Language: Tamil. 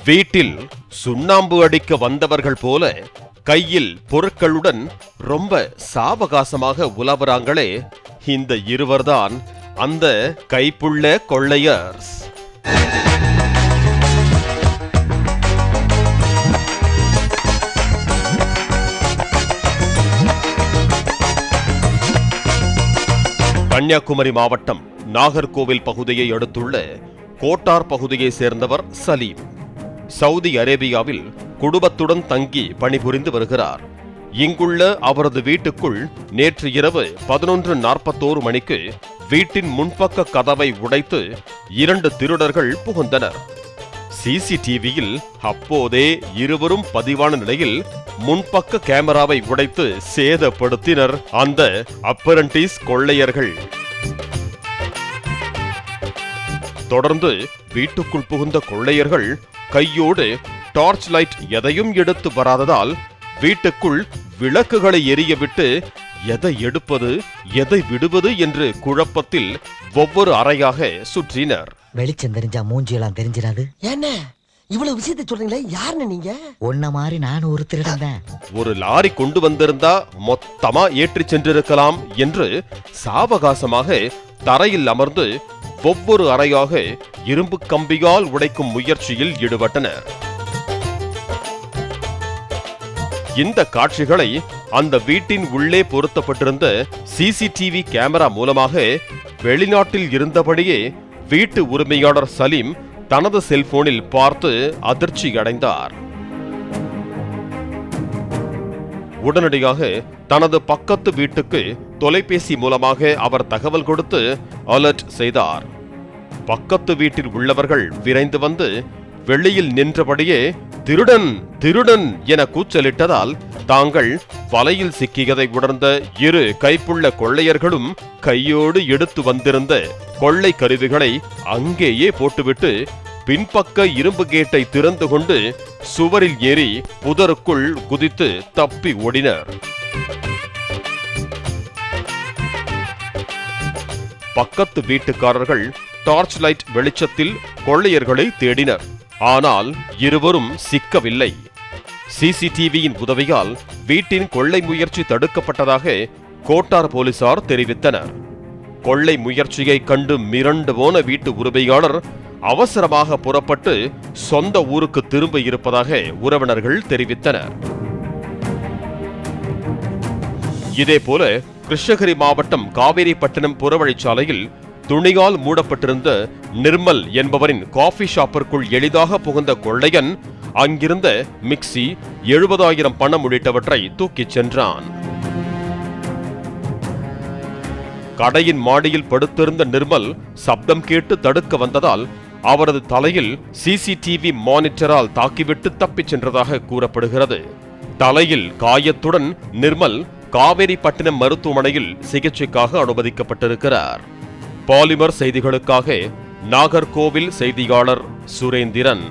வீட்டில் சுண்ணாம்பு அடிக்க வந்தவர்கள் போல கையில் பொருட்களுடன் ரொம்ப சாவகாசமாக உலவுறாங்களே, இந்த இருவர்தான் அந்த கைப்புள்ள கொள்ளையர்ஸ். கன்னியாகுமரி மாவட்டம் நாகர்கோவில் பகுதியை அடுத்துள்ள கோட்டார் பகுதியை சேர்ந்தவர் சலீம். சவுதி அரேபியாவில் குடும்பத்துடன் தங்கி பணிபுரிந்து வருகிறார். இங்குள்ள அவரது வீட்டுக்குள் நேற்று இரவு 11:41 மணிக்கு வீட்டின் முன்பக்க கதவை உடைத்து 2 திருடர்கள் புகுந்தனர். சிசிடிவியில் அப்போதே இருவரும் பதிவான நிலையில் முன்பக்க கேமராவை உடைத்து சேதப்படுத்தினர் அந்த அப்ரண்டிஸ் கொள்ளையர்கள். தொடர்ந்து வீட்டுக்குள் புகுந்த கொள்ளையர்கள் கையோடு டார்ச் லைட் எதையும் எடுத்து வராததால் வீட்டுக்குள் விளக்குகளை எரியவிட்டு எதை எடுப்பது எதை விடுவது என்று குழப்பத்தில் ஒவ்வொரு அறையாக சுற்றினர். வெளிச்சம் தெரிஞ்சா மூஞ்சியெல்லாம் தெரிஞ்சிடாது. என்ன இவ்வளவு விஷயத்தை சொல்றீங்களே, யாருன்னு நீங்க? ஒன்ன மாதிரி நானும் ஒரு திருடன் தான். ஒரு லாரி கொண்டு வந்திருந்தா மொத்தமா ஏற்றி சென்றிருக்கலாம் என்று சாவகாசமாக தரையில் அமர்ந்து ஒவ்வொரு அறையாக இரும்பு கம்பியால் உடைக்கும் முயற்சியில் ஈடுபட்டனர். இந்த காட்சிகளை அந்த வீட்டின் உள்ளே பொருத்தப்பட்டிருந்த சிசிடிவி கேமரா மூலமாக வெளிநாட்டில் இருந்தபடியே வீட்டு உரிமையாளர் சலீம் தனது செல்போனில் பார்த்து அதிர்ச்சி அடைந்தார். உடனடியாக தனது பக்கத்து வீட்டுக்கு தொலைபேசி மூலமாக அவர் தகவல் கொடுத்து அலர்ட் செய்தார். பக்கத்து வீட்டில் உள்ளவர்கள் விரைந்து வந்து வெளியில் நின்றபடியே திருடன் திருடன் என கூச்சலிட்டதால் தாங்கள் வலையில் சிக்கியதை உணர்ந்த 2 கைப்புள்ள கொள்ளையர்களும் கையோடு எடுத்து வந்திருந்த கொள்ளை கருவிகளை அங்கேயே போட்டுவிட்டு பின்பக்க இரும்பு கேட்டை திறந்து கொண்டு சுவரில் ஏறி புதருக்குள் குதித்து தப்பி ஓடினர். பக்கத்து வீட்டுக்காரர்கள் டார்ச் லைட் வெளிச்சத்தில் கொள்ளையர்களை தேடினர். ஆனால் இருவரும் சிக்கவில்லை. சிசிடிவியின் உதவியால் வீட்டின் கொள்ளை முயற்சி தடுக்கப்பட்டதாக கோட்டார் போலீசார் தெரிவித்தனர். கொள்ளை முயற்சியை கண்டு மிரண்டு போன வீட்டு உரிமையாளர் அவசரமாக புறப்பட்டு சொந்த ஊருக்கு திரும்ப இருப்பதாக உறவினர்கள் தெரிவித்தனர். இதேபோல கிருஷ்ணகிரி மாவட்டம் காவேரிப்பட்டினம் புறவழிச்சாலையில் துணியால் மூடப்பட்டிருந்த நிர்மல் என்பவரின் காஃபி ஷாப்பிற்குள் எளிதாக புகுந்த கொள்ளையன் அங்கிருந்த மிக்சி, 70,000 பணம் உள்ளிட்டவற்றை தூக்கிச் சென்றான். கடையின் மாடியில் படுத்திருந்த நிர்மல் சப்தம் கேட்டு தடுக்க வந்ததால் அவரது தலையில் சிசிடிவி மானிட்டரால் தாக்கிவிட்டு தப்பிச் சென்றதாக கூறப்படுகிறது. தலையில் காயத்துடன் நிர்மல் காவேரிப்பட்டினம் மருத்துவமனையில் சிகிச்சைக்காக அனுமதிக்கப்பட்டிருக்கிறார். பாலிமர் செய்திகளுக்காக நாகர்கோவில் செய்தியாளர் சுரேந்திரன்.